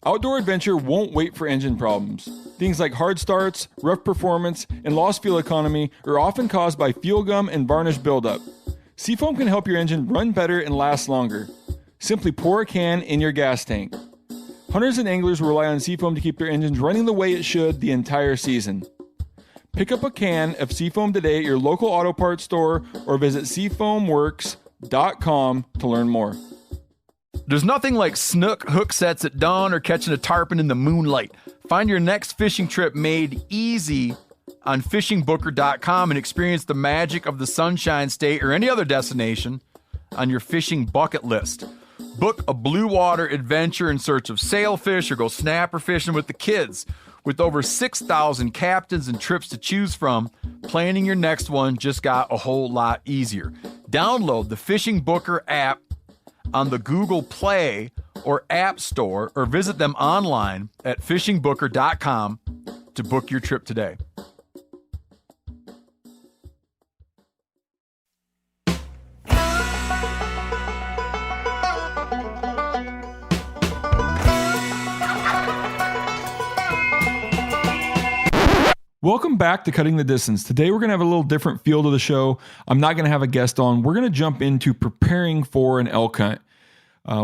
Outdoor adventure won't wait for engine problems. Things like hard starts, rough performance, and lost fuel economy are often caused by fuel gum and varnish buildup. Seafoam can help your engine run better and last longer. Simply pour a can in your gas tank. Hunters and anglers rely on Seafoam to keep their engines running the way it should the entire season. Pick up a can of Seafoam today at your local auto parts store or visit seafoamworks.com to learn more. There's nothing like snook hook sets at dawn or catching a tarpon in the moonlight. Find your next fishing trip made easy on fishingbooker.com and experience the magic of the Sunshine State or any other destination on your fishing bucket list. Book a blue water adventure in search of sailfish or go snapper fishing with the kids. With over 6,000 captains and trips to choose from, planning your next one just got a whole lot easier. Download the Fishing Booker app on the Google Play or App Store or visit them online at fishingbooker.com to book your trip today. Welcome back to Cutting the Distance. Today we're going to have a little different feel to the show. I'm not going to have a guest on. We're going to jump into preparing for an elk hunt.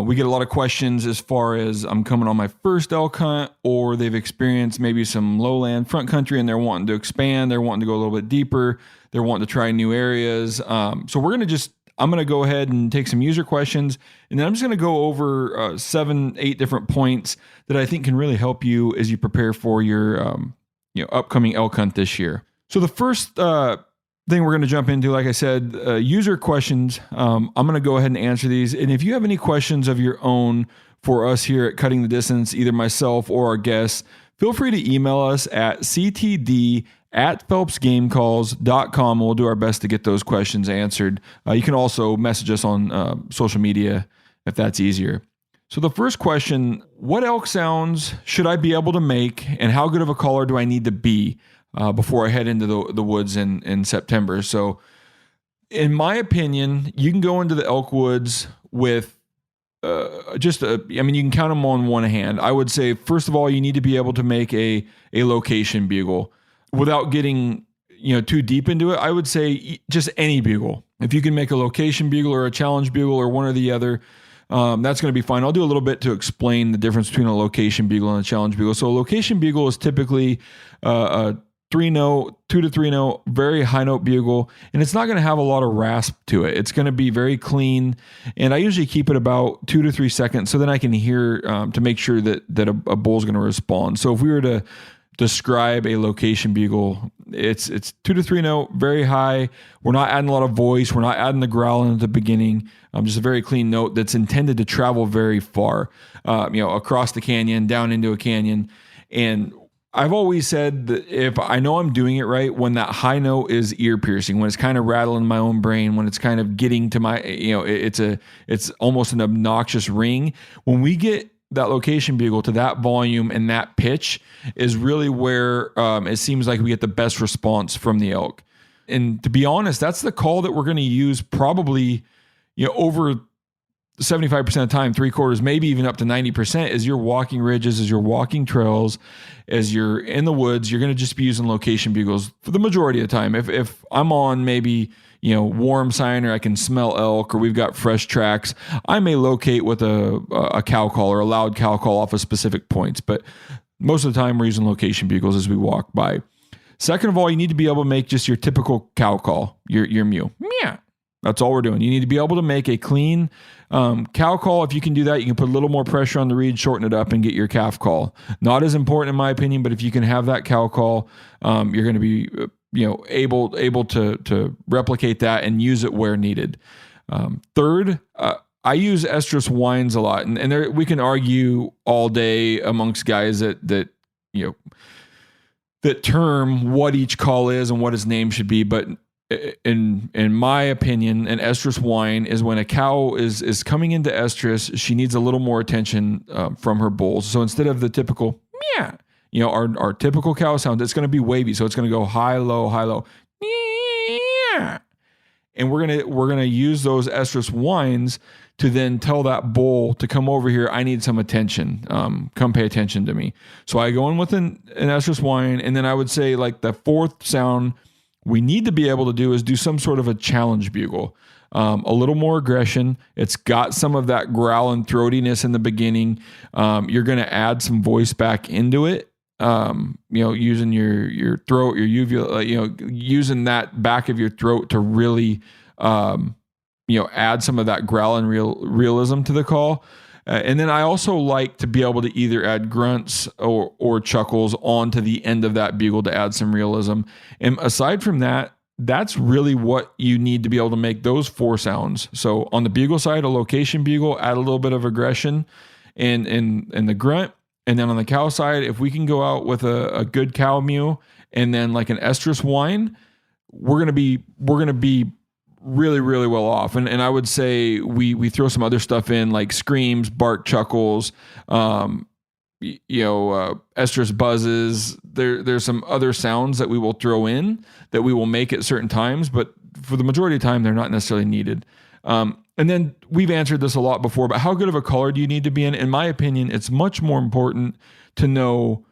We get a lot of questions as far as I'm coming on my first elk hunt, or they've experienced maybe some lowland front country and they're wanting to expand. They're wanting to go a little bit deeper. They're wanting to try new areas. So I'm going to go ahead and take some user questions, and then I'm just going to go over 7-8 different points that I think can really help you as you prepare for your upcoming elk hunt this year. So the first thing we're going to jump into, like I said, user questions. I'm going to go ahead and answer these. And if you have any questions of your own for us here at Cutting the Distance, either myself or our guests, feel free to email us at ctd@phelpsgamecalls.com. We'll do our best to get those questions answered. You can also message us on social media if that's easier. So the first question, what elk sounds should I be able to make, and how good of a caller do I need to be before I head into the woods in September? So in my opinion, you can go into the elk woods with you can count them on one hand. I would say, first of all, you need to be able to make a location bugle. Without getting too deep into it, I would say just any bugle. If you can make a location bugle or a challenge bugle or one or the other, that's going to be fine. I'll do a little bit to explain the difference between a location bugle and a challenge bugle. So a location bugle is typically a 3-note, 2 to 3 note, very high note bugle, and it's not going to have a lot of rasp to it. It's going to be very clean, and I usually keep it about 2 to 3 seconds so then I can hear to make sure that a bull's going to respond. So if we were to describe a location bugle, it's 2 to 3 note, very high. We're not adding a lot of voice. We're not adding the growling at the beginning. Just a very clean note that's intended to travel very far, across the canyon, down into a canyon. And I've always said that if I know I'm doing it right, when that high note is ear piercing, when it's kind of rattling my own brain, when it's kind of getting to my, it's almost an obnoxious ring. When we get that location bugle to that volume and that pitch is really where it seems like we get the best response from the elk. And to be honest, that's the call that we're going to use probably, over 75% of the time, 3/4, maybe even up to 90%, as you're walking ridges, as you're walking trails, as you're in the woods, you're going to just be using location bugles for the majority of the time. If I'm on maybe, warm sign, or I can smell elk, or we've got fresh tracks, I may locate with a cow call or a loud cow call off of specific points. But most of the time we're using location bugles as we walk by. Second of all, you need to be able to make just your typical cow call, your mew. Meow. That's all we're doing. You need to be able to make a clean cow call. If you can do that, you can put a little more pressure on the reed, shorten it up, and get your calf call. Not as important in my opinion, but if you can have that cow call, you're going to be able to replicate that and use it where needed. Third, I use estrus wines a lot, and there, we can argue all day amongst guys that term what each call is and what his name should be, but in my opinion, an estrus whine is when a cow is coming into estrus. She needs a little more attention from her bulls. So instead of the typical meow, our typical cow sound, it's going to be wavy. So it's going to go high, low, high, low. And we're gonna use those estrus wines to then tell that bull to come over here. I need some attention. Come pay attention to me. So I go in with an estrus wine, and then I would say like the fourth sound we need to be able to do is do some sort of a challenge bugle. A little more aggression. It's got some of that growl and throatiness in the beginning. You're going to add some voice back into it. Using your throat, your uvula, using that back of your throat to really, add some of that growl and realism to the call. And then I also like to be able to either add grunts or chuckles onto the end of that bugle to add some realism. And aside from that, that's really what you need to be able to make those four sounds. So on the bugle side, a location bugle, add a little bit of aggression and the grunt. And then on the cow side, if we can go out with a good cow mew and then like an estrus whine, we're gonna be really, really well off. And I would say we throw some other stuff in like screams, bark, chuckles, estrus buzzes. There's some other sounds that we will throw in that we will make at certain times, but for the majority of the time, they're not necessarily needed. And then we've answered this a lot before, but how good of a caller do you need to be in? In my opinion, it's much more important to know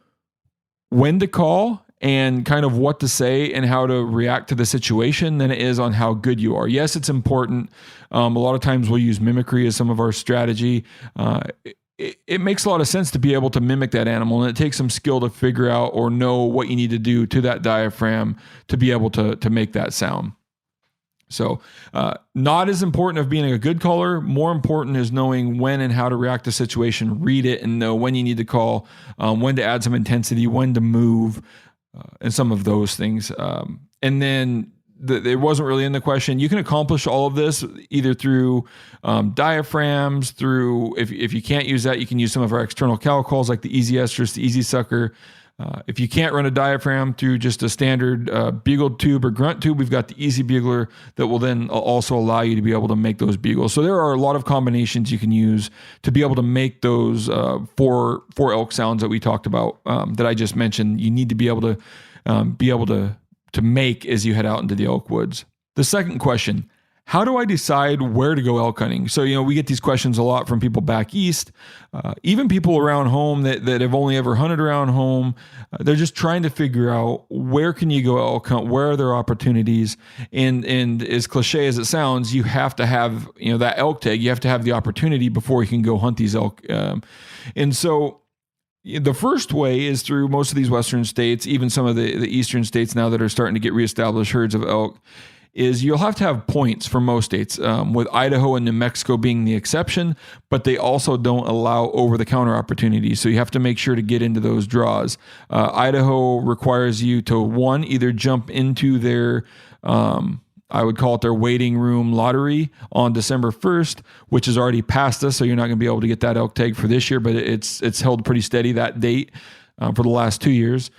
when to call and kind of what to say and how to react to the situation than it is on how good you are. Yes, it's important. A lot of times we'll use mimicry as some of our strategy. It makes a lot of sense to be able to mimic that animal, and it takes some skill to figure out or know what you need to do to that diaphragm to be able to make that sound. So not as important of being a good caller. More important is knowing when and how to react to a situation, read it, and know when you need to call, when to add some intensity, when to move, and some of those things. And then it wasn't really in the question. You can accomplish all of this either through diaphragms, through, if you can't use that, you can use some of our external cow calls like the easy estrus, the easy sucker. If you can't run a diaphragm through just a standard bugled tube or grunt tube, we've got the easy bugler that will then also allow you to be able to make those bugles. So there are a lot of combinations you can use to be able to make those four elk sounds that we talked about that I just mentioned. You need to be able to make as you head out into the elk woods. The second question: how do I decide where to go elk hunting? So, we get these questions a lot from people back east, even people around home that have only ever hunted around home. They're just trying to figure out where can you go elk hunt? Where are there opportunities? And as cliche as it sounds, you have to have, that elk tag. You have to have the opportunity before you can go hunt these elk. And so the first way is through most of these western states, even some of the eastern states now that are starting to get reestablished herds of elk, is you'll have to have points for most states, with Idaho and New Mexico being the exception, but they also don't allow over-the-counter opportunities. So you have to make sure to get into those draws. Idaho requires you to, either jump into their, I would call it their waiting room lottery on December 1st, which is already past us, so you're not going to be able to get that elk tag for this year, but it's held pretty steady, that date, for the last 2 years.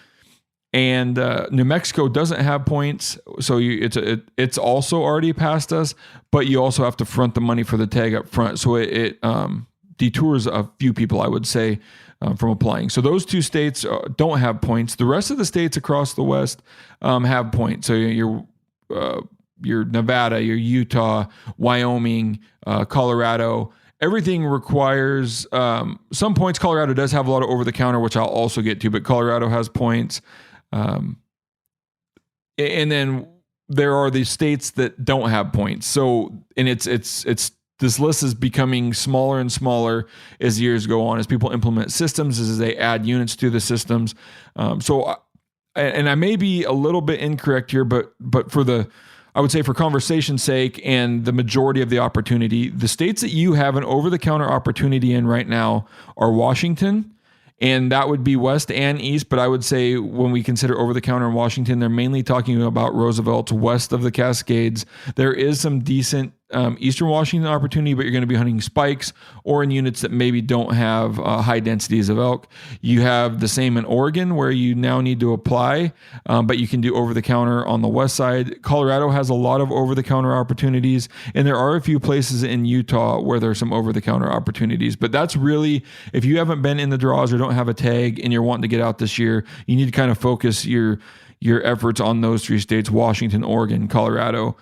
And New Mexico doesn't have points, so it's also already past us, but you also have to front the money for the tag up front. So it detours a few people, I would say, from applying. So those two states don't have points. The rest of the states across the West have points. So your Nevada, your Utah, Wyoming, Colorado. Everything requires some points. Colorado does have a lot of over-the-counter, which I'll also get to, but Colorado has points. And then there are these states that don't have points. So, and it's this list is becoming smaller and smaller as years go on, as people implement systems, as they add units to the systems. And I may be a little bit incorrect here, but I would say for conversation's sake and the majority of the opportunity, the states that you have an over-the-counter opportunity in right now are Washington, and that would be west and east. But I would say when we consider over-the-counter in Washington, they're mainly talking about Roosevelt west of the Cascades. There is some decent eastern Washington opportunity, but you're going to be hunting spikes or in units that maybe don't have high densities of elk. You have the same in Oregon, where you now need to apply, but you can do over-the-counter on the west side. Colorado has a lot of over-the-counter opportunities, and there are a few places in Utah where there's some over-the-counter opportunities. But that's really, if you haven't been in the draws or don't have a tag and you're wanting to get out this year, you need to kind of focus your efforts on those three states: Washington, Oregon, Colorado.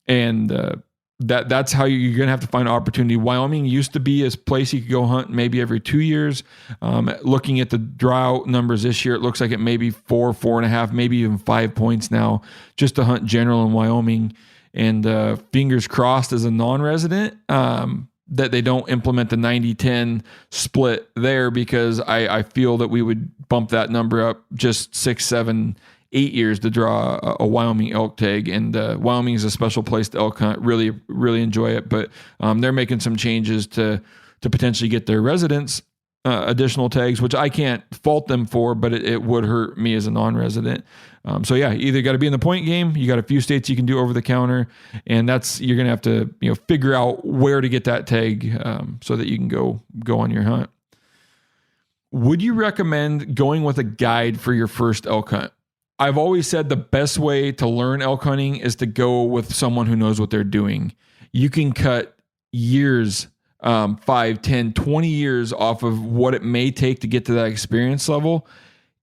And that's how you're going to have to find opportunity. Wyoming used to be a place you could go hunt maybe every 2 years. Looking at the drought numbers this year, it looks like it may be 4.5, maybe even 5 points now just to hunt general in Wyoming. And fingers crossed as a non-resident that they don't implement the 90-10 split there, because I feel that we would bump that number up just 6, 7, 8 years to draw a Wyoming elk tag. And Wyoming is a special place to elk hunt. Really, really enjoy it. But they're making some changes to potentially get their residents additional tags, which I can't fault them for, but it would hurt me as a non-resident. So yeah, either got to be in the point game. You got a few states you can do over the counter, and you're going to have to figure out where to get that tag so that you can go on your hunt. Would you recommend going with a guide for your first elk hunt? I've always said the best way to learn elk hunting is to go with someone who knows what they're doing. You can cut years, 5, 10, 20 years off of what it may take to get to that experience level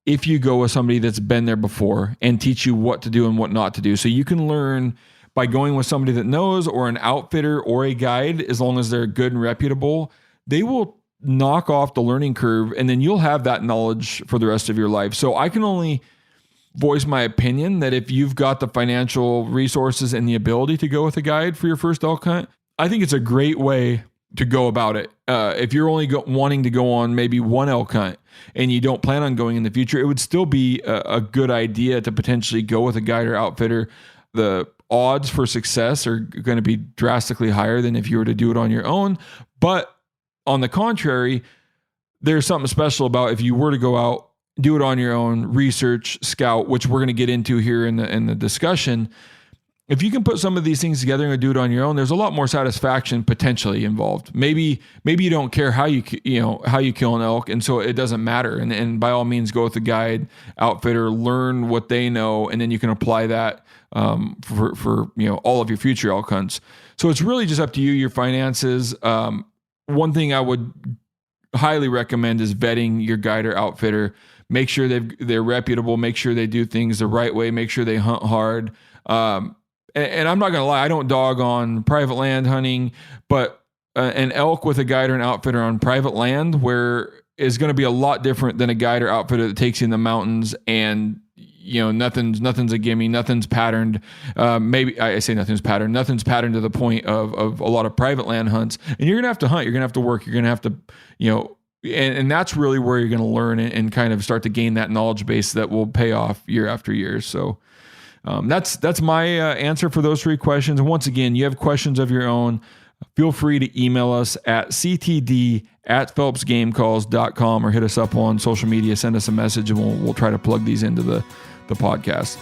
if you go with somebody that's been there before and teach you what to do and what not to do. So you can learn by going with somebody that knows, or an outfitter or a guide. As long as they're good and reputable, they will knock off the learning curve, and then you'll have that knowledge for the rest of your life. So I can only voice my opinion that if you've got the financial resources and the ability to go with a guide for your first elk hunt, I think it's a great way to go about it. If you're only wanting to go on maybe one elk hunt and you don't plan on going in the future, it would still be a good idea to potentially go with a guide or outfitter. The odds for success are going to be drastically higher than if you were to do it on your own. But on the contrary, there's something special about if you were to go out, do it on your own, research, scout, which we're going to get into here in the discussion. If you can put some of these things together and do it on your own, there's a lot more satisfaction potentially involved. Maybe you don't care how you kill an elk, and so it doesn't matter. And by all means, go with the guide, outfitter, learn what they know, and then you can apply that for all of your future elk hunts. So it's really just up to you, your finances. One thing I would highly recommend is vetting your guide or outfitter. Make sure they're reputable. Make sure they do things the right way. Make sure they hunt hard. And I'm not going to lie, I don't dog on private land hunting, but an elk with a guide or an outfitter on private land is going to be a lot different than a guide or outfitter that takes you in the mountains and nothing's a gimme, nothing's patterned. Maybe I say nothing's patterned. Nothing's patterned to the point of a lot of private land hunts. And you're going to have to hunt. You're going to have to work. You're going to have to, and that's really where you're going to learn and kind of start to gain that knowledge base that will pay off year after year. So that's my answer for those 3 questions. And once again, you have questions of your own, feel free to email us at ctd@phelpsgamecalls.com or hit us up on social media, send us a message, and we'll try to plug these into the podcast.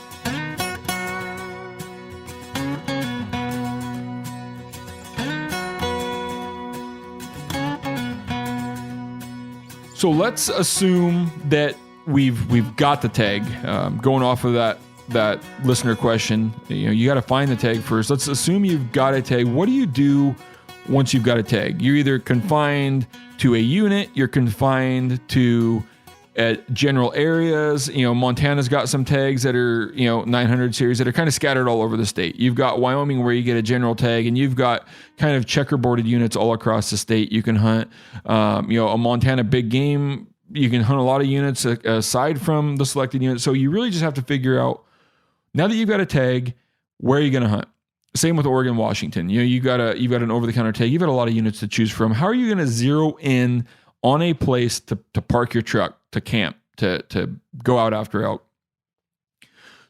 So let's assume that we've got the tag. Going off of that listener question, you got to find the tag first. Let's assume you've got a tag. What do you do once you've got a tag? You're either confined to a unit, you're confined to general areas. Montana's got some tags that are 900 series that are kind of scattered all over the state. You've got Wyoming where you get a general tag, and you've got kind of checkerboarded units all across the state you can hunt. A Montana big game, you can hunt a lot of units aside from the selected units. So you really just have to figure out, now that you've got a tag, where are you going to hunt? Same with Oregon, Washington. You've got an over-the-counter tag. You've got a lot of units to choose from. How are you going to zero in on a place to park your truck, to camp, to go out after elk?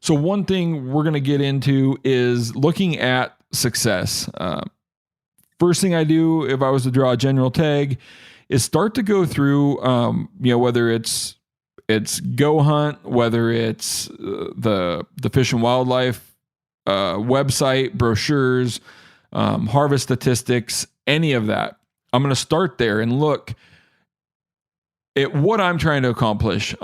So one thing we're going to get into is looking at success. First thing I do if I was to draw a general tag is start to go through, whether it's Go Hunt, whether it's the Fish and Wildlife website, brochures, harvest statistics, any of that. I'm going to start there and look at what I'm trying to accomplish.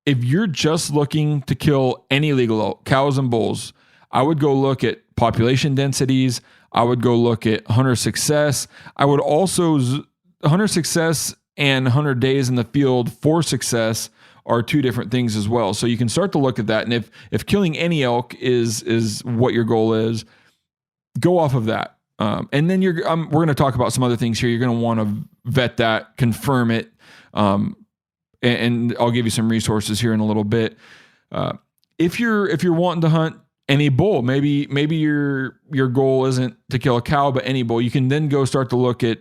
If you're just looking to kill any legal elk, cows and bulls, I would go look at population densities. I would go look at hunter success. I would also hunter success and 100 days in the field for success are 2 different things as well. So you can start to look at that. And if killing any elk is what your goal is, go off of that. And then we're going to talk about some other things here. You're going to want to vet that, confirm it. And I'll give you some resources here in a little bit. If you're wanting to hunt any bull, maybe your goal isn't to kill a cow, but any bull, you can then go start to look at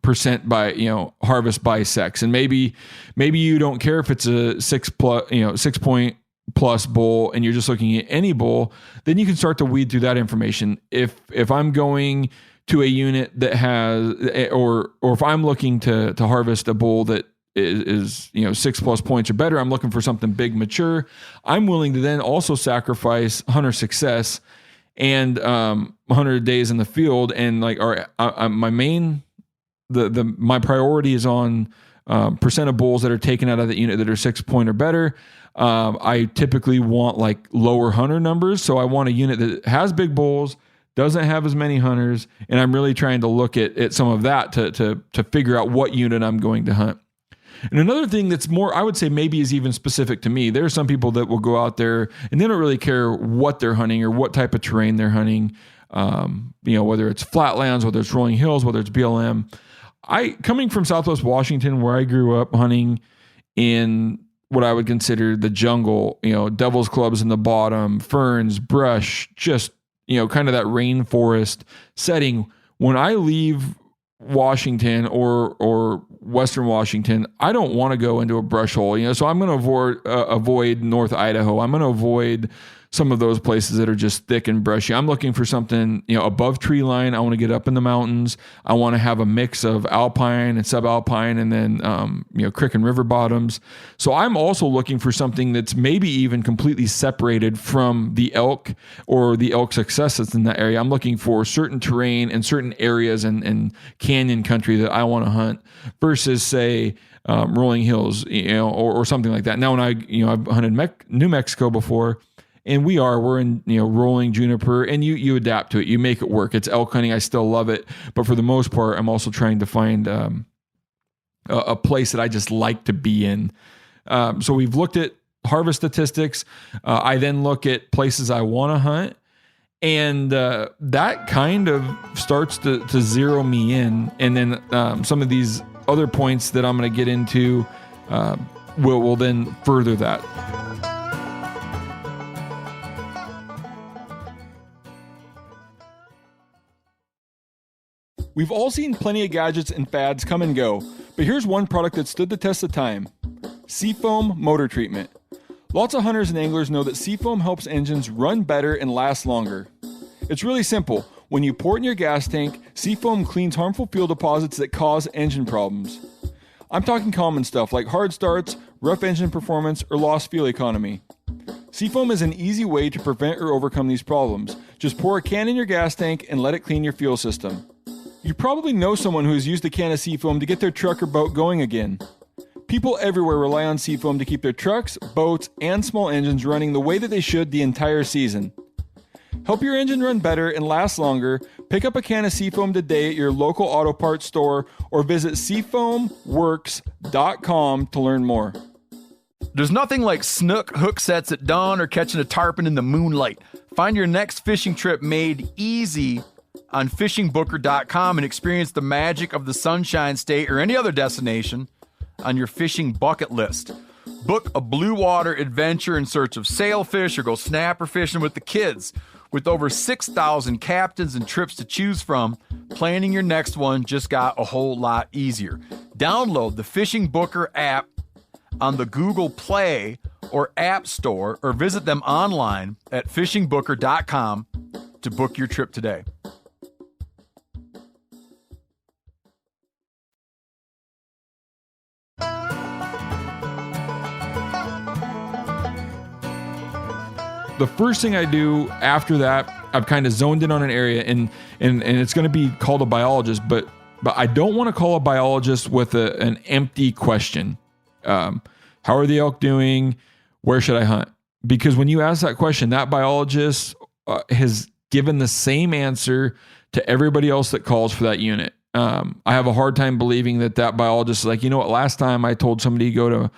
percent by, harvest by sex. And maybe you don't care if it's a 6 point plus bull and you're just looking at any bull, then you can start to weed through that information. If I'm going to a unit that has, or if I'm looking to harvest a bull that is 6+ points or better, I'm looking for something big, mature. I'm willing to then also sacrifice hunter success and 100 days in the field. And like my priority is on percent of bulls that are taken out of the unit that are 6 point or better. I typically want like lower hunter numbers. So I want a unit that has big bulls, doesn't have as many hunters. And I'm really trying to look at some of that to figure out what unit I'm going to hunt. And another thing that's more, I would say maybe is even specific to me. There are some people that will go out there and they don't really care what they're hunting or what type of terrain they're hunting. Whether it's flatlands, whether it's rolling hills, whether it's BLM. Coming from Southwest Washington, where I grew up hunting in what I would consider the jungle, devil's clubs in the bottom, ferns, brush, just, kind of that rainforest setting. When I leave Washington or Western Washington, I don't want to go into a brush hole, so I'm going to avoid North Idaho. I'm going to avoid some of those places that are just thick and brushy. I'm looking for something, above tree line. I want to get up in the mountains. I want to have a mix of alpine and subalpine and then, creek and river bottoms. So I'm also looking for something that's maybe even completely separated from the elk or the elk success that's in that area. I'm looking for certain terrain and certain areas and canyon country that I want to hunt versus say, rolling hills, or something like that. Now, when I've hunted New Mexico before, and we're in, rolling juniper, and you adapt to it. You make it work. It's elk hunting. I still love it. But for the most part, I'm also trying to find a place that I just like to be in. So we've looked at harvest statistics. I then look at places I want to hunt. And that kind of starts to zero me in. And then some of these other points that I'm going to get into will then further that. We've all seen plenty of gadgets and fads come and go, but here's one product that stood the test of time: Seafoam Motor Treatment. Lots of hunters and anglers know that Seafoam helps engines run better and last longer. It's really simple. When you pour it in your gas tank, Seafoam cleans harmful fuel deposits that cause engine problems. I'm talking common stuff like hard starts, rough engine performance, or lost fuel economy. Seafoam is an easy way to prevent or overcome these problems. Just pour a can in your gas tank and let it clean your fuel system. You probably know someone who has used a can of Seafoam to get their truck or boat going again. People everywhere rely on Seafoam to keep their trucks, boats, and small engines running the way that they should the entire season. Help your engine run better and last longer. Pick up a can of Seafoam today at your local auto parts store or visit seafoamworks.com to learn more. There's nothing like snook hook sets at dawn or catching a tarpon in the moonlight. Find your next fishing trip made easy on fishingbooker.com and experience the magic of the Sunshine State or any other destination on your fishing bucket list. Book a blue water adventure in search of sailfish or go snapper fishing with the kids. With over 6,000 captains and trips to choose from, planning your next one just got a whole lot easier. Download the Fishing Booker app on the Google Play or App Store or visit them online at fishingbooker.com to book your trip today. The first thing I do after that, I've kind of zoned in on an area and it's going to be called a biologist, but I don't want to call a biologist with an empty question. How are the elk doing? Where should I hunt? Because when you ask that question, that biologist has given the same answer to everybody else that calls for that unit. I have a hard time believing that biologist is like, last time I told somebody to go to,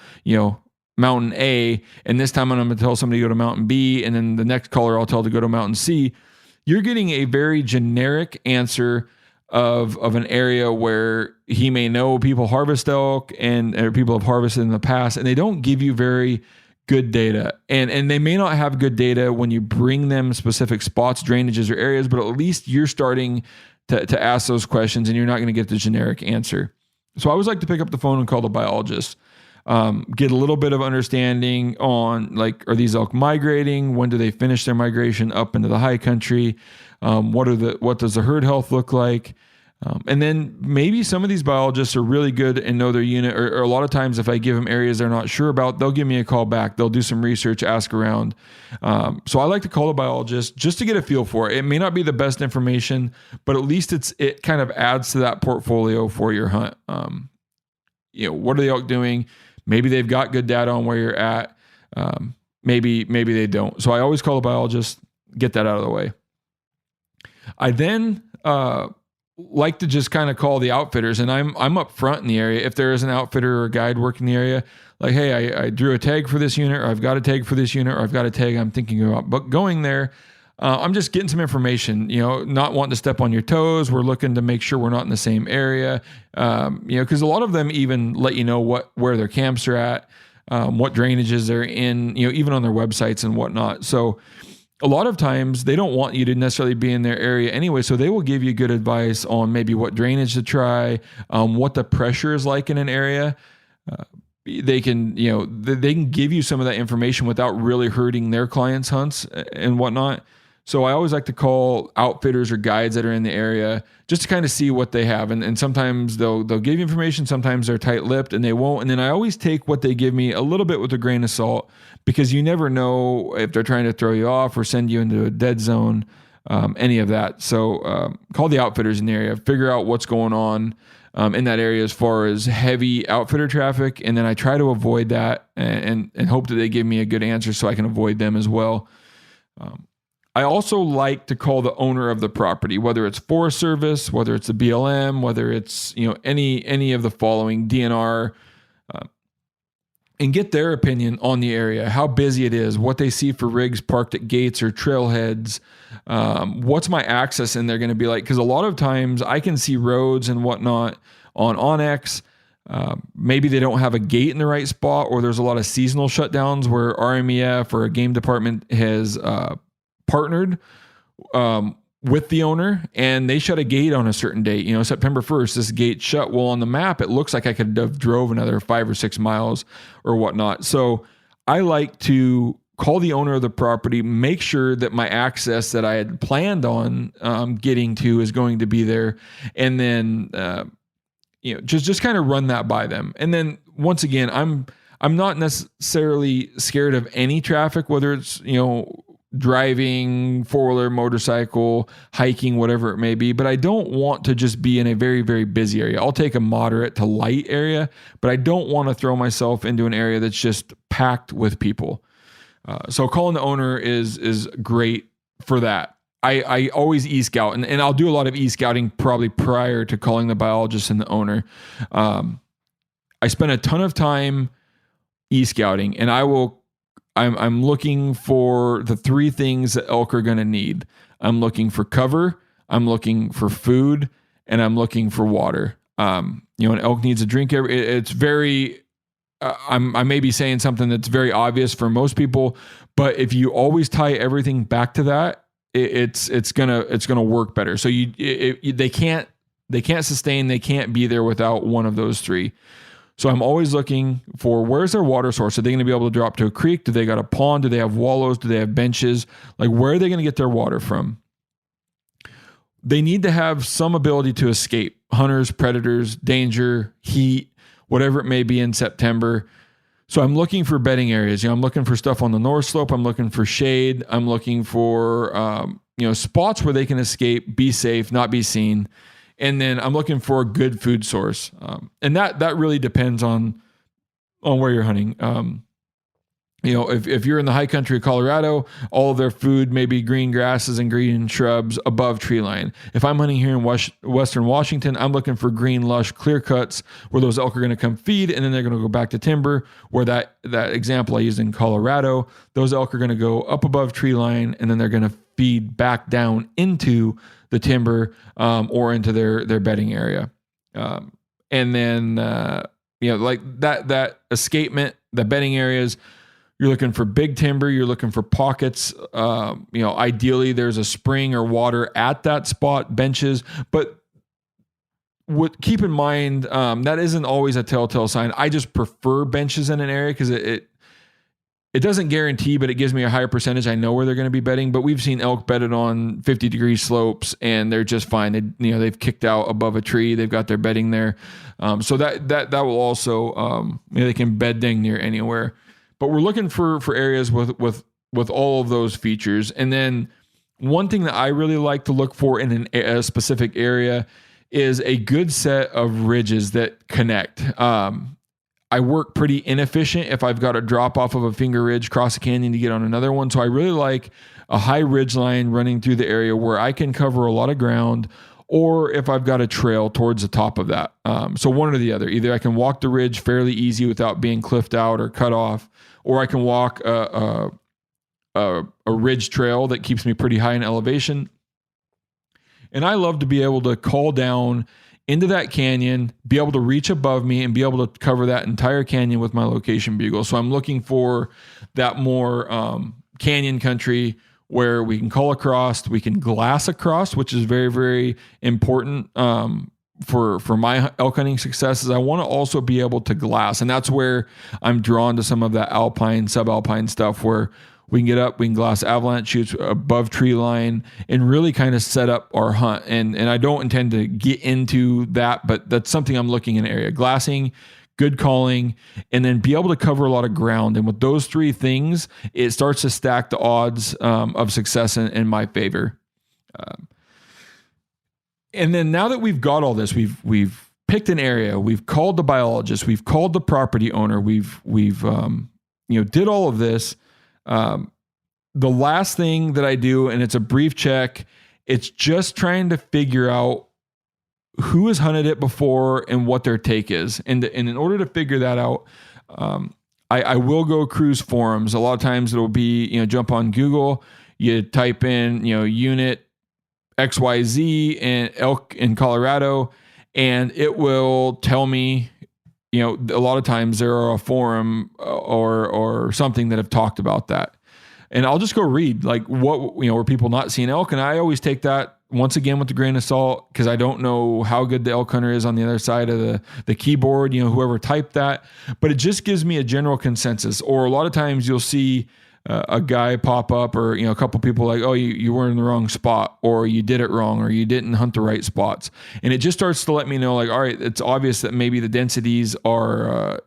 Mountain A, and this time I'm going to tell somebody to go to Mountain B, and then the next caller I'll tell to go to Mountain C. you're getting a very generic answer of an area where he may know people harvest elk or people have harvested in the past, and they don't give you very good data. And they may not have good data when you bring them specific spots, drainages, or areas, but at least you're starting to ask those questions and you're not going to get the generic answer. So I always like to pick up the phone and call the biologist. Get a little bit of understanding on, like, are these elk migrating? When do they finish their migration up into the high country? What does the herd health look like? And then maybe some of these biologists are really good and know their unit, or a lot of times if I give them areas they're not sure about, they'll give me a call back. They'll do some research, ask around. So I like to call the biologist just to get a feel for it. It may not be the best information, but at least it kind of adds to that portfolio for your hunt. What are the elk doing? Maybe they've got good data on where you're at. Maybe they don't. So I always call the biologist, get that out of the way. I then like to just kind of call the outfitters, and I'm up front in the area. If there is an outfitter or a guide working the area, like, hey, I drew a tag for this unit, or I've got a tag for this unit, or I've got a tag I'm thinking about but going there. I'm just getting some information, not wanting to step on your toes. We're looking to make sure we're not in the same area, because a lot of them even let you know where their camps are at, what drainages they're in, even on their websites and whatnot. So a lot of times they don't want you to necessarily be in their area anyway. So they will give you good advice on maybe what drainage to try, what the pressure is like in an area. They can give you some of that information without really hurting their clients' hunts and whatnot. So I always like to call outfitters or guides that are in the area just to kind of see what they have. And sometimes they'll give you information. Sometimes they're tight-lipped and they won't. And then I always take what they give me a little bit with a grain of salt, because you never know if they're trying to throw you off or send you into a dead zone, any of that. So call the outfitters in the area, figure out what's going on in that area as far as heavy outfitter traffic. And then I try to avoid that and hope that they give me a good answer so I can avoid them as well. I also like to call the owner of the property, whether it's Forest Service, whether it's the BLM, whether it's any of the following, DNR, and get their opinion on the area, how busy it is, what they see for rigs parked at gates or trailheads, what's my access in there going to be like? Because a lot of times I can see roads and whatnot on Onyx. Maybe they don't have a gate in the right spot, or there's a lot of seasonal shutdowns where RMEF or a game department has partnered with the owner and they shut a gate on a certain date. September 1st, this gate shut. Well, on the map, it looks like I could have drove another 5 or 6 miles or whatnot. So I like to call the owner of the property, make sure that my access that I had planned on getting to is going to be there. And then, just kind of run that by them. And then once again, I'm not necessarily scared of any traffic, whether it's, driving, four-wheeler, motorcycle, hiking, whatever it may be. But I don't want to just be in a very, very busy area. I'll take a moderate to light area, but I don't want to throw myself into an area that's just packed with people. So calling the owner is great for that. I always e-scout, and I'll do a lot of e-scouting probably prior to calling the biologist and the owner. I spend a ton of time e-scouting, and I'm looking for the 3 things that elk are going to need. I'm looking for cover, I'm looking for food, and I'm looking for water. An elk needs a drink. It's very, I may be saying something that's very obvious for most people, but if you always tie everything back to that, it's gonna work better. So they can't sustain, they can't be there without one of those 3. So I'm always looking for, where's their water source? Are they going to be able to drop to a creek? Do they got a pond? Do they have wallows? Do they have benches? Like, where are they going to get their water from? They need to have some ability to escape hunters, predators, danger, heat, whatever it may be in September. So I'm looking for bedding areas. I'm looking for stuff on the north slope. I'm looking for shade. I'm looking for, spots where they can escape, be safe, not be seen. And then I'm looking for a good food source. And that really depends on where you're hunting. If you're in the high country of Colorado, all of their food may be green grasses and green shrubs above tree line. If I'm hunting here in Western Washington, I'm looking for green, lush, clear cuts where those elk are going to come feed, and then they're going to go back to timber, where that example I used in Colorado, those elk are going to go up above tree line, and then they're going to feed back down into the timber or into their bedding area. And then, like that escapement, the bedding areas, you're looking for big timber. You're looking for pockets. Ideally there's a spring or water at that spot, benches, but keep in mind, that isn't always a telltale sign. I just prefer benches in an area because it doesn't guarantee, but it gives me a higher percentage. I know where they're going to be bedding, but we've seen elk bedded on 50-degree slopes and they're just fine. They've kicked out above a tree. They've got their bedding there. So that will also, they can bed dang near anywhere, but we're looking for areas with all of those features. And then one thing that I really like to look for in a specific area is a good set of ridges that connect. I work pretty inefficient if I've got to drop off of a finger ridge, cross a canyon to get on another one. So I really like a high ridge line running through the area where I can cover a lot of ground, or if I've got a trail towards the top of that. So one or the other. Either I can walk the ridge fairly easy without being cliffed out or cut off, or I can walk a ridge trail that keeps me pretty high in elevation. And I love to be able to call down into that canyon, be able to reach above me and be able to cover that entire canyon with my location bugle. So I'm looking for that more canyon country where we can call across, we can glass across, which is very, very important for my elk hunting successes. I want to also be able to glass, and that's where I'm drawn to some of that alpine, subalpine stuff where we can get up, we can glass avalanche chutes above tree line and really kind of set up our hunt. And I don't intend to get into that, but that's something I'm looking in an area. Glassing, good calling, and then be able to cover a lot of ground. And with those three things, it starts to stack the odds of success in my favor. And then now that we've got all this, we've picked an area, we've called the biologist, we've called the property owner, we've did all of this. The last thing that I do, and it's a brief check, it's just trying to figure out who has hunted it before and what their take is. And in order to figure that out, I will go cruise forums. A lot of times it'll be, jump on Google, you type in, unit XYZ and elk in Colorado, and it will tell me, a lot of times there are a forum or something that have talked about that. And I'll just go read were people not seeing elk? And I always take that once again with a grain of salt, because I don't know how good the elk hunter is on the other side of the keyboard, whoever typed that, but it just gives me a general consensus. Or a lot of times you'll see a guy pop up, or a couple people like, oh, you were in the wrong spot, or you did it wrong, or you didn't hunt the right spots. And it just starts to let me know, all right, it's obvious that maybe the densities are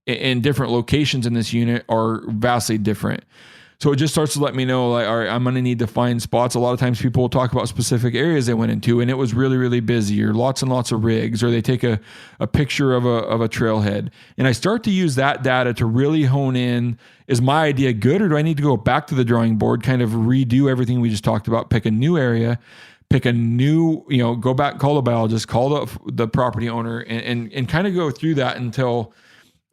in different locations in this unit are vastly different. So it just starts to let me know, all right, I'm going to need to find spots. A lot of times people will talk about specific areas they went into and it was really, really busy, or lots and lots of rigs, or they take a picture of a trailhead. And I start to use that data to really hone in, is my idea good, or do I need to go back to the drawing board, kind of redo everything we just talked about, pick a new area, pick a new, go back, call the biologist, call the property owner, and kind of go through that until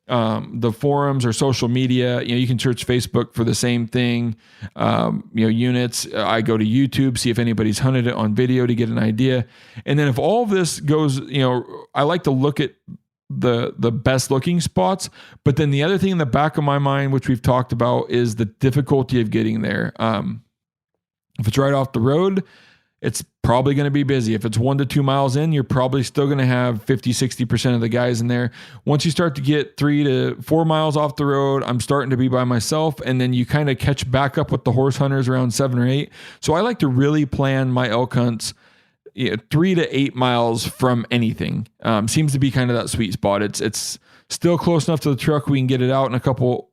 the forums or social media, you can search Facebook for the same thing. Units, I go to YouTube, see if anybody's hunted it on video to get an idea. And then if all of this goes, I like to look at the best looking spots, but then the other thing in the back of my mind, which we've talked about, is the difficulty of getting there. If it's right off the road, it's probably going to be busy. If it's 1 to 2 miles in, you're probably still going to have 50-60% of the guys in there. Once you start to get 3 to 4 miles off the road, I'm starting to be by myself. And then you kind of catch back up with the horse hunters around 7 or 8. So I like to really plan my elk hunts 3 to 8 miles from anything. Seems to be kind of that sweet spot. It's still close enough to the truck. We can get it out in a couple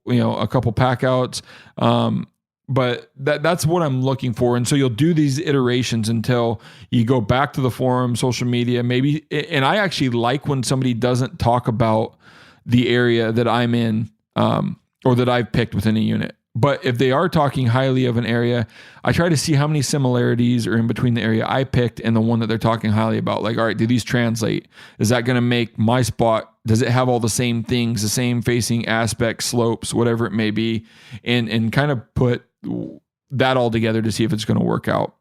pack outs. But that's what I'm looking for. And so you'll do these iterations until you go back to the forum, social media, maybe. And I actually like when somebody doesn't talk about the area that I'm in, or that I've picked within a unit. But if they are talking highly of an area, I try to see how many similarities are in between the area I picked and the one that they're talking highly about. All right, do these translate? Is that going to make my spot? Does it have all the same things, the same facing aspects, slopes, whatever it may be, and kind of put that all together to see if it's going to work out.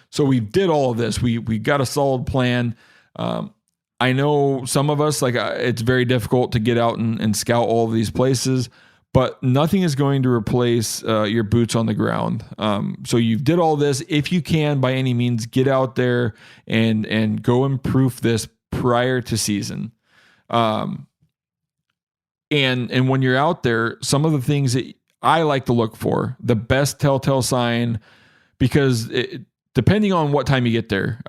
So we did all of this. We got a solid plan. I know some of us, like it's very difficult to get out and scout all of these places, but nothing is going to replace your boots on the ground. So you did all this. If you can, by any means, get out there and go and proof this prior to season. And when you're out there, some of the things that I like to look for, the best telltale sign, because depending on what time you get there,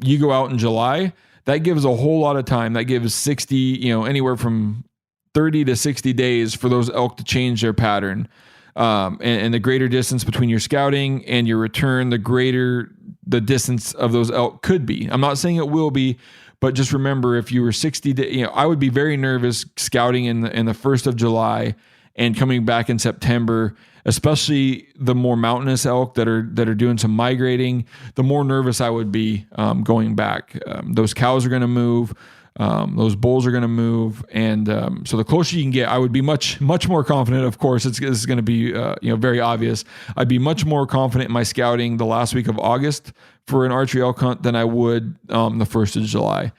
you go out in July, that gives a whole lot of time. That gives 60, anywhere from 30 to 60 days for those elk to change their pattern. And the greater distance between your scouting and your return, the greater the distance of those elk could be. I'm not saying it will be, but just remember, if you were 60 days, I would be very nervous scouting in the 1st of July and coming back in September, especially the more mountainous elk that are doing some migrating. The more nervous I would be going back. Those cows are going to move. Those bulls are going to move. And so the closer you can get, I would be much more confident. Of course, this is going to be very obvious. I'd be much more confident in my scouting the last week of August for an archery elk hunt than I would the 1st of July.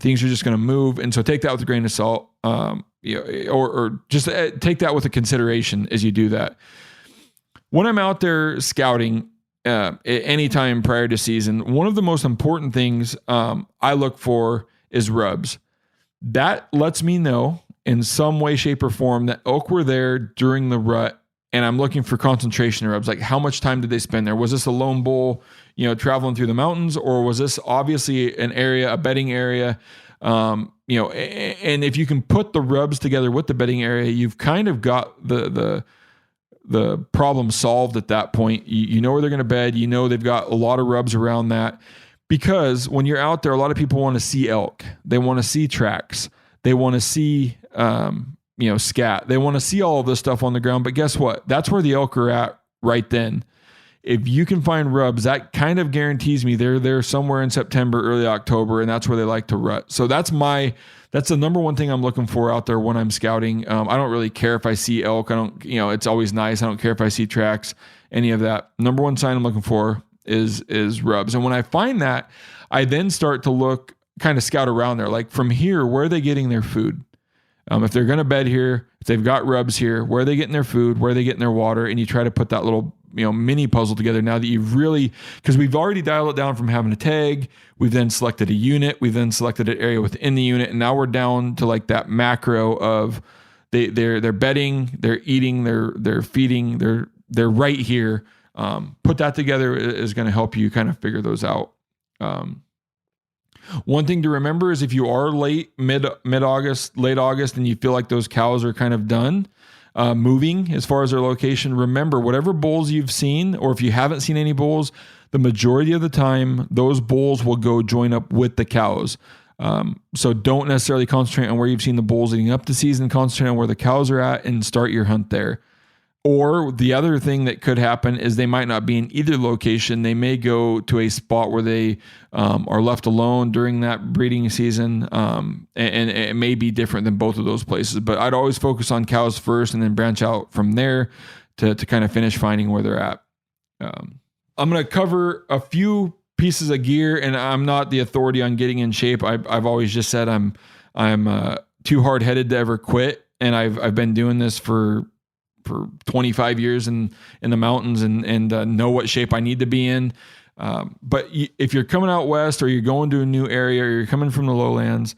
Things are just going to move. And so take that with a grain of salt, or just take that with a consideration as you do that. When I'm out there scouting anytime prior to season, one of the most important things I look for is rubs. That lets me know in some way, shape, or form that elk were there during the rut, and I'm looking for concentration rubs. Like, how much time did they spend there? Was this a lone bull, traveling through the mountains, or was this obviously an area, a bedding area? And if you can put the rubs together with the bedding area, you've kind of got the problem solved at that point. You know where they're going to bed. They've got a lot of rubs around that, because when you're out there, a lot of people want to see elk. They want to see tracks. They want to see, scat. They want to see all of this stuff on the ground. But guess what? That's where the elk are at right then. If you can find rubs, that kind of guarantees me they're there somewhere in September, early October, and that's where they like to rut. So that's the number one thing I'm looking for out there when I'm scouting. I don't really care if I see elk. I don't, it's always nice. I don't care if I see tracks, any of that. Number one sign I'm looking for is rubs. And when I find that, I then start to kind of scout around there. Like, from here, where are they getting their food? If they're going to bed here, if they've got rubs here, where are they getting their food? Where are they getting their water? And you try to put that little, mini puzzle together now that you've really, because we've already dialed it down from having a tag. We've then selected a unit. We've then selected an area within the unit. And now we're down to like that macro of they're bedding, they're eating, they're feeding, they're right here. Put that together is going to help you kind of figure those out. One thing to remember is if you are mid-August, late August, and you feel like those cows are kind of done moving as far as their location, remember, whatever bulls you've seen, or if you haven't seen any bulls, the majority of the time, those bulls will go join up with the cows. So don't necessarily concentrate on where you've seen the bulls leading up to season. Concentrate on where the cows are at and start your hunt there. Or the other thing that could happen is they might not be in either location. They may go to a spot where they are left alone during that breeding season. And it may be different than both of those places. But I'd always focus on cows first and then branch out from there to kind of finish finding where they're at. I'm going to cover a few pieces of gear, and I'm not the authority on getting in shape. I've always just said I'm too hard-headed to ever quit. And I've been doing this for 25 years in the mountains and know what shape I need to be in. But if you're coming out west, or you're going to a new area, or you're coming from the lowlands,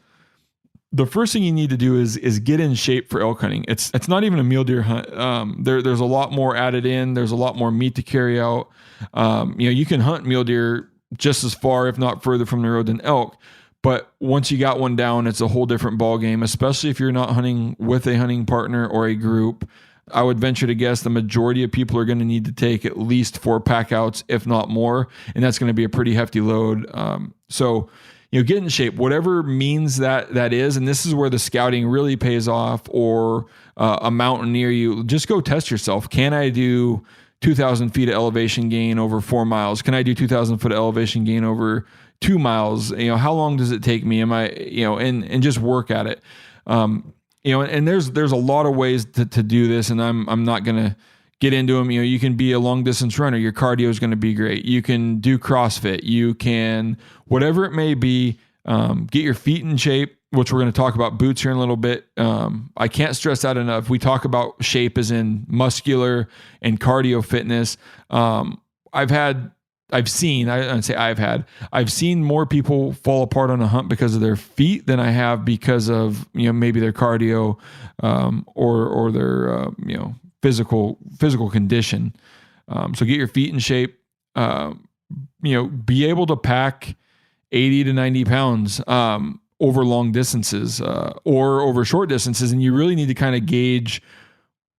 the first thing you need to do is get in shape for elk hunting. It's not even a mule deer hunt. There's a lot more added in. There's a lot more meat to carry out. You can hunt mule deer just as far, if not further, from the road than elk. But once you got one down, it's a whole different ball game, especially if you're not hunting with a hunting partner or a group. I would venture to guess the majority of people are going to need to take at least 4 pack outs, if not more. And that's going to be a pretty hefty load. So get in shape, whatever means that is. And this is where the scouting really pays off, or a mountain near you. Just go test yourself. Can I do 2,000 feet of elevation gain over 4 miles? Can I do 2,000 foot of elevation gain over 2 miles? How long does it take me? Am I, and just work at it. And there's a lot of ways to do this, and I'm not going to get into them. You can be a long distance runner. Your cardio is going to be great. You can do CrossFit. You can, whatever it may be, get your feet in shape, which we're going to talk about boots here in a little bit. I can't stress that enough. We talk about shape as in muscular and cardio fitness. I've seen more people fall apart on a hunt because of their feet than I have because of, maybe their cardio, or their, physical condition. So get your feet in shape, be able to pack 80 to 90 pounds, over long distances, or over short distances. And you really need to kind of gauge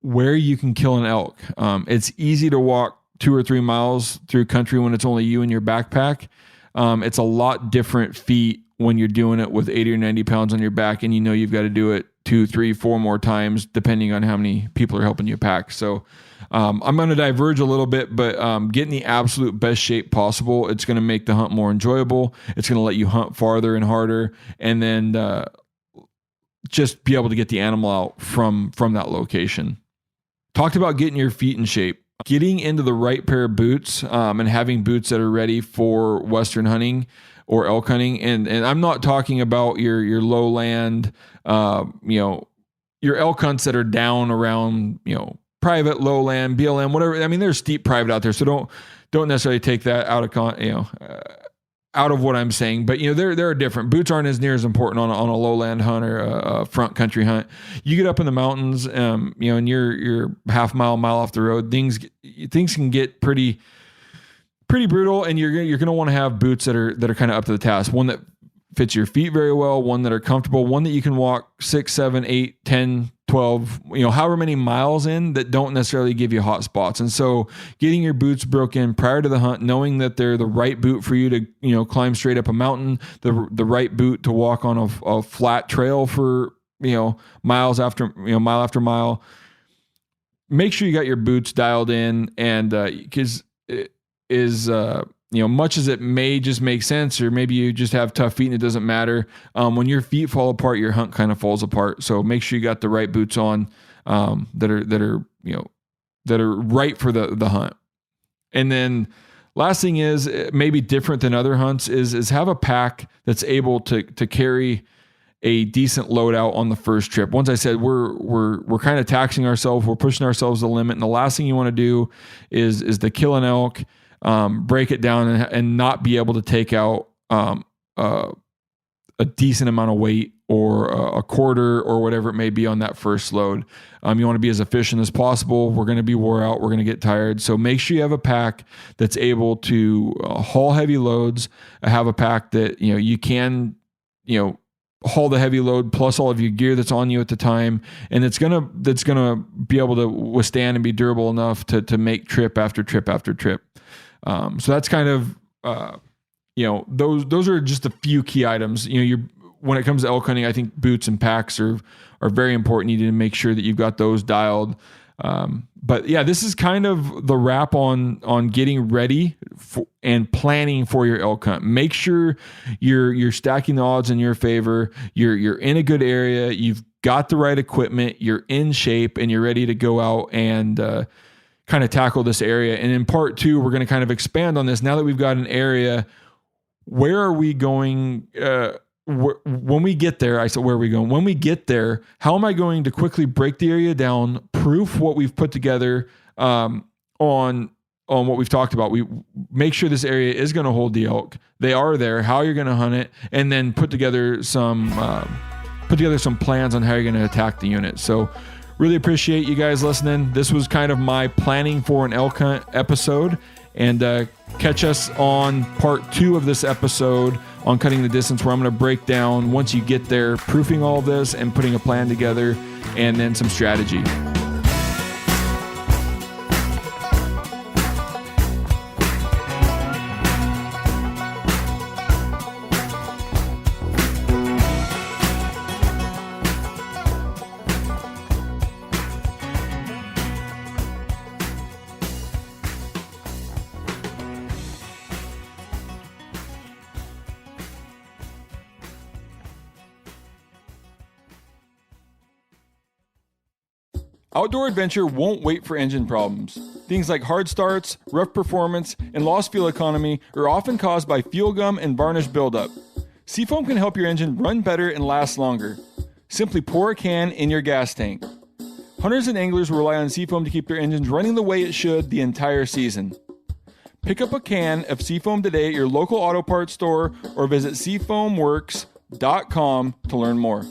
where you can kill an elk. It's easy to walk 2 or 3 miles through country when it's only you and your backpack. It's a lot different feat when you're doing it with 80 or 90 pounds on your back, and you've got to do it 2, 3, 4 more times, depending on how many people are helping you pack. So I'm going to diverge a little bit, but get in the absolute best shape possible. It's going to make the hunt more enjoyable. It's going to let you hunt farther and harder, and then just be able to get the animal out from that location. Talked about getting your feet in shape. Getting into the right pair of boots, and having boots that are ready for Western hunting or elk hunting. And I'm not talking about your lowland, your elk hunts that are down around, private lowland, BLM, whatever. I mean, there's steep private out there. So don't necessarily take that out of out of what I'm saying, but they're different. Boots aren't as near as important on a lowland hunt or a front country hunt. You get up in the mountains, and you're half mile off the road. Things can get pretty brutal, and you're going to want to have boots that are kind of up to the task. One that fits your feet very well, one that are comfortable, one that you can walk 6, 7, 8, 10, 12, however many miles in, that don't necessarily give you hot spots. And so getting your boots broken prior to the hunt, knowing that they're the right boot for you to, climb straight up a mountain, the right boot to walk on a flat trail for, mile after mile. Make sure you got your boots dialed in, and because it is, much as it may just make sense, or maybe you just have tough feet and it doesn't matter. When your feet fall apart, your hunt kind of falls apart. So make sure you got the right boots on, that are right for the hunt. And then last thing is, maybe different than other hunts, is have a pack that's able to carry a decent loadout on the first trip. Once I said we're kind of taxing ourselves, we're pushing ourselves to the limit, and the last thing you want to do is to kill an elk, break it down, and not be able to take out a decent amount of weight, or a quarter, or whatever it may be on that first load. You want to be as efficient as possible. We're going to be wore out. We're going to get tired. So make sure you have a pack that's able to haul heavy loads. Have a pack that you can haul the heavy load plus all of your gear that's on you at the time, and that's gonna be able to withstand and be durable enough to make trip after trip after trip. So that's kind of those are just a few key items. When it comes to elk hunting, I think boots and packs are very important. You need to make sure that you've got those dialed. But yeah, this is kind of the wrap on getting ready and planning for your elk hunt. Make sure you're stacking the odds in your favor. You're in a good area. You've got the right equipment. You're in shape, and you're ready to go out and kind of tackle this area. And in part 2, we're going to kind of expand on this. Now that we've got an area, where are we going? When we get there, I said, where are we going? When we get there, how am I going to quickly break the area down, proof what we've put together on what we've talked about? We make sure this area is going to hold the elk. They are there. How you're going to hunt it, and then put together some plans on how you're going to attack the unit. So really appreciate you guys listening. This was kind of my planning for an elk hunt episode, and catch us on part 2 of this episode on cutting the distance, where I'm going to break down, once you get there, proofing all of this and putting a plan together, and then some strategy. Outdoor adventure won't wait for engine problems. Things like hard starts, rough performance, and lost fuel economy are often caused by fuel gum and varnish buildup. Seafoam can help your engine run better and last longer. Simply pour a can in your gas tank. Hunters and anglers rely on Seafoam to keep their engines running the way it should the entire season. Pick up a can of Seafoam today at your local auto parts store or visit seafoamworks.com to learn more.